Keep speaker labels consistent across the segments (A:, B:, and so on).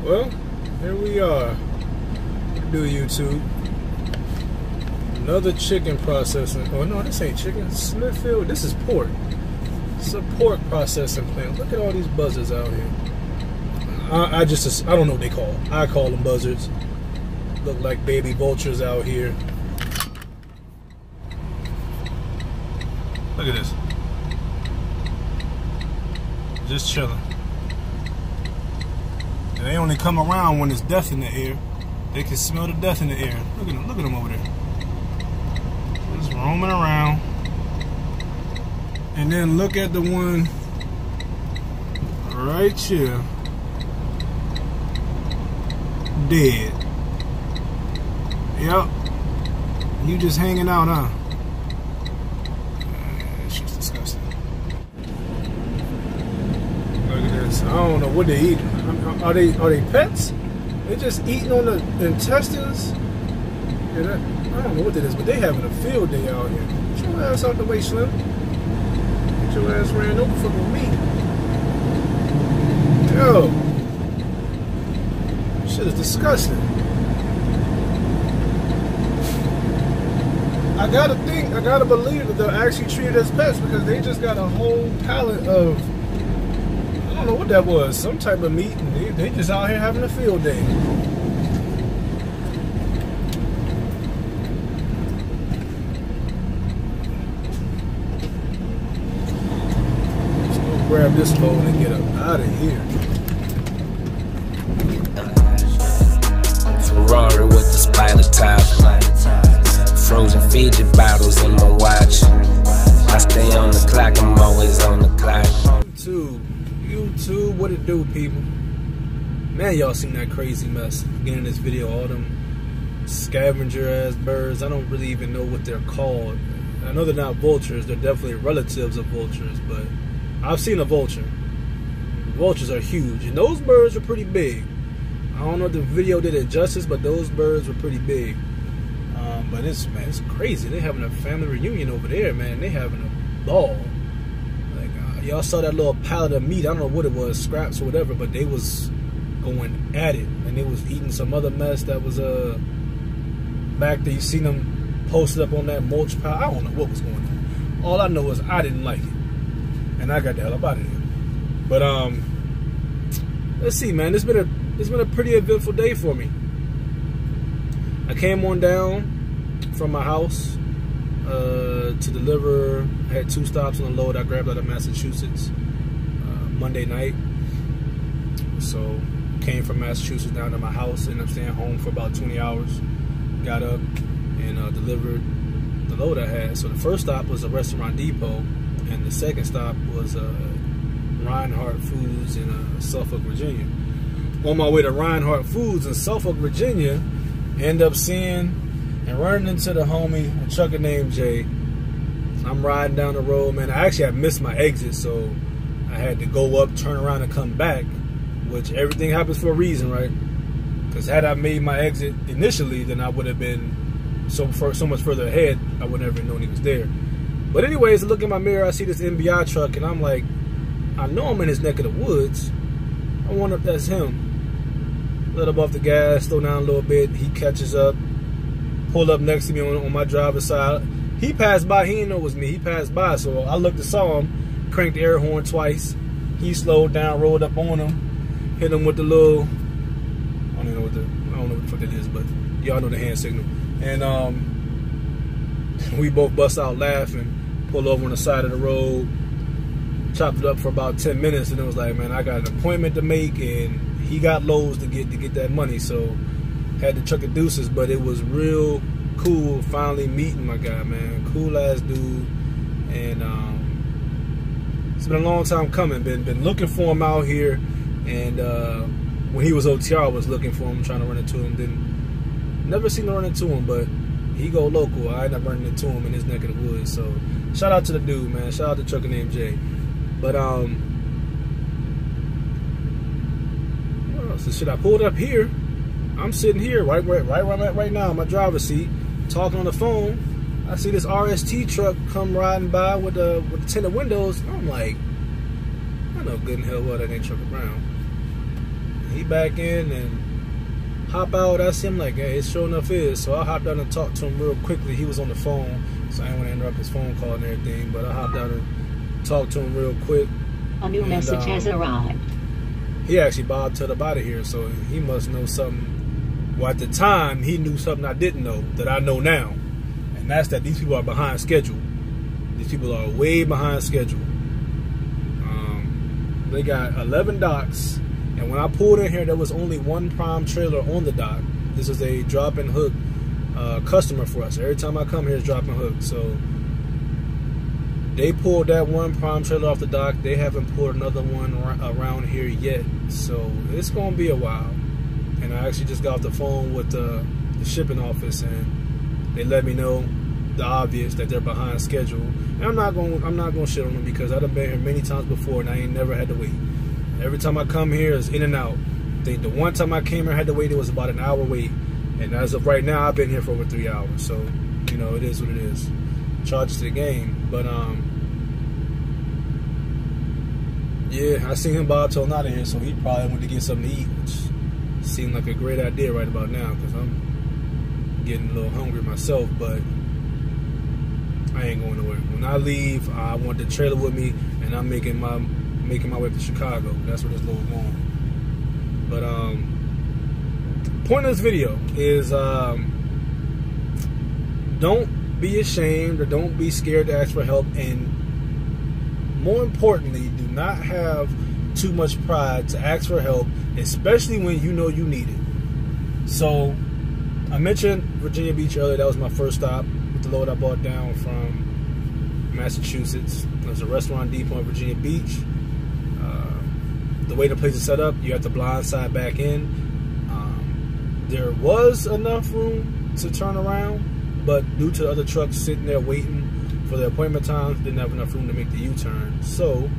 A: Well, here we are. Do YouTube. Another chicken processing. Oh no, this ain't chicken. Smithfield. This is pork. It's a pork processing plant. Look at all these buzzards out here. I don't know what they call. I call them buzzards. Look like baby vultures out here. Look at this. Just chilling. And they only come around when there's death in the air. They can smell the death in the air. Look at them over there. Just roaming around. And then look at the one right here. Dead. Yep. You just hanging out, huh? It's just disgusting. Look at this. I don't know what they eating. Are they pets? They just eating on the intestines? Yeah, I don't know what it is, but they having a field day out here. Get your ass out the way, Slim. Get your ass ran over for me. Yo. Shit is disgusting. I gotta believe that they're actually treated as pets because they just got a whole pallet of, I don't know what that was, some type of meat, and they just out here having a field day. Let's go grab this load and get up out of here.
B: Ferrari with the spider top, frozen Fiji bottles in my watch. I stay on the clock, I'm always on the clock.
A: YouTube, what it do, people? Man, y'all seen that crazy mess. Getting in this video, all them scavenger ass birds. I don't really even know what they're called. I know they're not vultures. They're definitely relatives of vultures, but I've seen a vulture. Vultures are huge, and those birds are pretty big. I don't know if the video did it justice, but those birds were pretty big. But it's crazy. They're having a family reunion over there, man. They having a ball. Like y'all saw that little pallet of meat. I don't know what it was, scraps or whatever, but they was going at it, and they was eating some other mess that was back there. You seen them posted up on that mulch pile. I don't know what was going on. All I know is I didn't like it, and I got the hell up out of here. But let's see, man. It's been a pretty eventful day for me. I came on down from my house to deliver. I had 2 stops on the load I grabbed out of Massachusetts Monday night. So came from Massachusetts down to my house, and I'm staying home for about 20 hours. Got up and delivered the load I had. So the first stop was a Restaurant Depot, and the second stop was Reinhardt Foods in Suffolk, Virginia. On my way to Reinhardt Foods in Suffolk, Virginia, end up seeing and running into the homie, a trucker named Jay. I'm riding down the road, man. I actually had missed my exit, so I had to go up, turn around, and come back, which everything happens for a reason, right? Because had I made my exit initially, then I would have been so much further ahead, I would never have known he was there. But anyways, I look in my mirror, I see this MBI truck, and I'm like, I know I'm in his neck of the woods. I wonder if that's him. Let up off the gas, slow down a little bit. He catches up, pull up next to me on my driver's side. He passed by. He didn't know it was me. He passed by, so I looked and saw him. Cranked the air horn twice. He slowed down, rolled up on him, hit him with the little. I don't know what the fuck that is, but y'all know the hand signal. And we both bust out laughing. Pull over on the side of the road. Chopped it up for about 10 minutes, and it was like, man, I got an appointment to make, and he got loads to get that money, so had to chuck a deuces. But it was real cool finally meeting my guy, man. Cool ass dude, and it's been a long time coming. Been looking for him out here, and when he was OTR, I was looking for him, trying to run into him. Never seen him run into him, but he go local. I ended up running into him in his neck of the woods. So shout out to the dude, man. Shout out to trucker named Jay. But so shit, I pulled up here. I'm sitting here right where I'm at right now, in my driver's seat, talking on the phone. I see this RST truck come riding by with the tinted windows. And I'm like, I know good and hell well that ain't Trucker Brown. He back in and hop out. I see him like, hey, it sure enough is. So I hopped out and talked to him real quickly. He was on the phone, so I didn't want to interrupt his phone call and everything. But I hopped out and talked to him real quick.
C: A new message has arrived.
A: He actually bobtailed up out of here, so he must know something. Well, at the time, he knew something I didn't know that I know now. And that's that these people are behind schedule. These people are way behind schedule. They got 11 docks, and when I pulled in here, there was only one prime trailer on the dock. This is a drop and hook customer for us. Every time I come here, it's drop and hook. So they pulled that one prime trailer off the dock. They haven't pulled another one around here yet. So it's going to be a while. And I actually just got off the phone with the shipping office, and they let me know the obvious, that they're behind schedule. And I'm not gonna shit on them, because I've been here many times before and I ain't never had to wait. Every time I come here, it's in and out. The one time I came here, I had to wait. It was about an hour wait, and as of right now, I've been here for over 3 hours. So you know, it is what it is. Charges to the game. But yeah, I seen him bobtailing out of here, so he probably went to get something to eat, which seemed like a great idea right about now, because I'm getting a little hungry myself. But I ain't going nowhere. When I leave, I want the trailer with me, and I'm making my way up to Chicago. That's where this little going. But point of this video is don't be ashamed or don't be scared to ask for help, and more importantly, do not have too much pride to ask for help, especially when you know you need it. So I mentioned Virginia Beach earlier. That was my first stop with the load I bought down from Massachusetts. There's a restaurant depot in Virginia Beach. The way the place is set up, you have to blindside back in. There was enough room to turn around, but due to the other trucks sitting there waiting for their appointment times, didn't have enough room to make the U-turn. So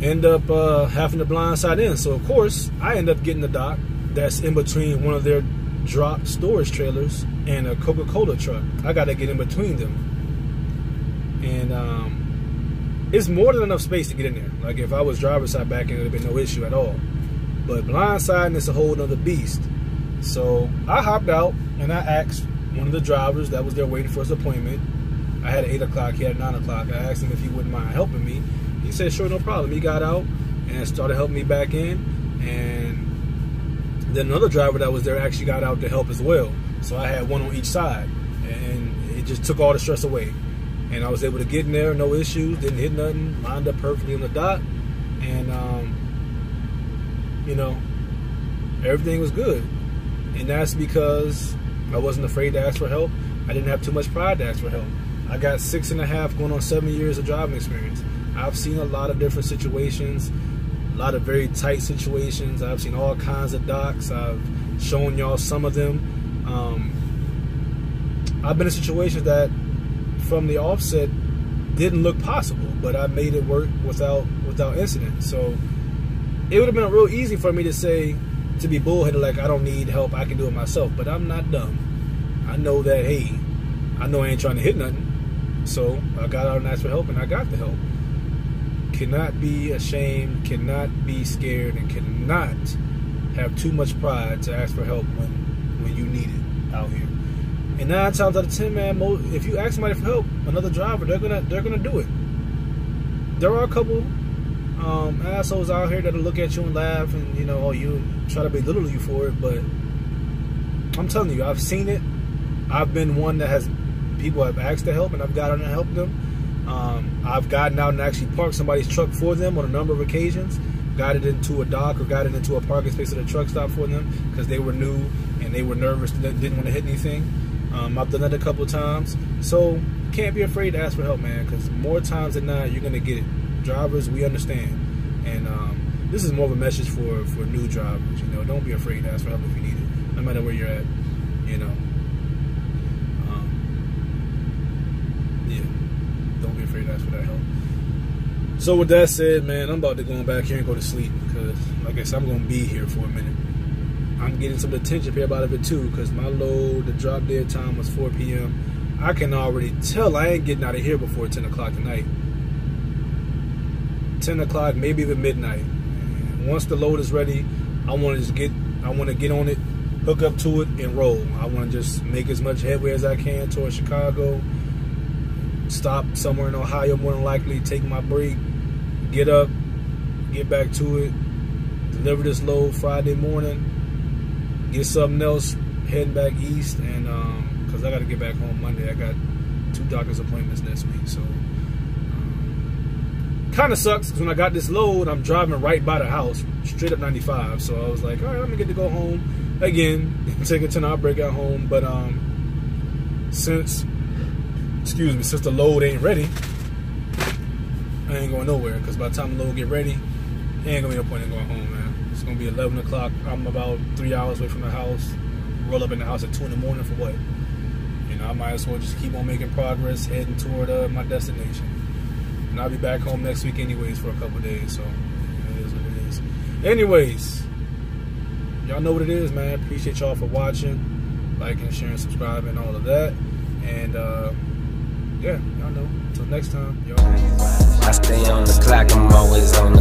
A: end up having to blindside in. So of course, I end up getting the dock that's in between one of their drop storage trailers and a Coca-Cola truck. I got to get in between them, and it's more than enough space to get in there. Like if I was driver's side back in, it would have been no issue at all. But blindsiding is a whole nother beast. So I hopped out and I asked one of the drivers that was there waiting for his appointment. I had an 8 o'clock, he had a 9 o'clock. I asked him if he wouldn't mind helping me. He said, sure, no problem. He got out and started helping me back in. And then another driver that was there actually got out to help as well. So I had one on each side, and it just took all the stress away. And I was able to get in there, no issues, didn't hit nothing, lined up perfectly on the dot, and you know, everything was good. And that's because I wasn't afraid to ask for help. I didn't have too much pride to ask for help. I got 6.5 going on 7 years of driving experience. I've seen a lot of different situations, a lot of very tight situations. I've seen all kinds of docks. I've shown y'all some of them. I've been in situations that from the offset didn't look possible, but I made it work without incident. So it would have been real easy for me to say, to be bullheaded like I don't need help, I can do it myself. But I'm not dumb. I know that, hey, I know I ain't trying to hit nothing. So I got out and asked for help, and I got the help. Cannot be ashamed, cannot be scared, and cannot have too much pride to ask for help when you need it out here. And 9 times out of 10, man, if you ask somebody for help, another driver, they're gonna do it. There are a couple assholes out here that'll look at you and laugh, and you know, you try to belittle you for it. But I'm telling you, I've seen it. I've been one that people have asked to help, and I've got out and helped them. I've gotten out and actually parked somebody's truck for them on a number of occasions. Got it into a dock or got it into a parking space at a truck stop for them because they were new and they were nervous, didn't want to hit anything. I've done that a couple of times. So can't be afraid to ask for help, man, because more times than not, you're going to get it. Drivers, we understand. And this is more of a message for new drivers. You know, don't be afraid to ask for help if you need it, no matter where you're at, you know. Yeah, don't be afraid to ask for that help. So with that said, man, I'm about to go back here and go to sleep because, like I said, I'm going to be here for a minute. I'm getting some attention here about it too because my load, the drop dead time was 4 p.m. I can already tell I ain't getting out of here before 10 o'clock tonight. 10 o'clock, maybe even midnight. And once the load is ready, I want to get on it, hook up to it, and roll. I want to just make as much headway as I can towards Chicago. Stop somewhere in Ohio, more than likely. Take my break, get up, get back to it, deliver this load Friday morning, get something else, heading back east, and because I got to get back home Monday. I got 2 doctor's appointments next week, so kind of sucks because when I got this load, I'm driving right by the house, straight up 95. So I was like, all right, I'm gonna get to go home again, take a 10-hour break at home. But since the load ain't ready, I ain't going nowhere, because by the time the load get ready, ain't gonna be no point in going home, man. It's gonna be 11 o'clock. I'm about 3 hours away from the house. Roll up in the house at 2 in the morning for what? You know, I might as well just keep on making progress, heading toward my destination. And I'll be back home next week anyways for a couple days, so it is what it is. Anyways, y'all know what it is, man. Appreciate y'all for watching, liking, sharing, subscribing, all of that. And yeah, y'all know. Until next time, y'all.
B: I stay on the clock, I'm always on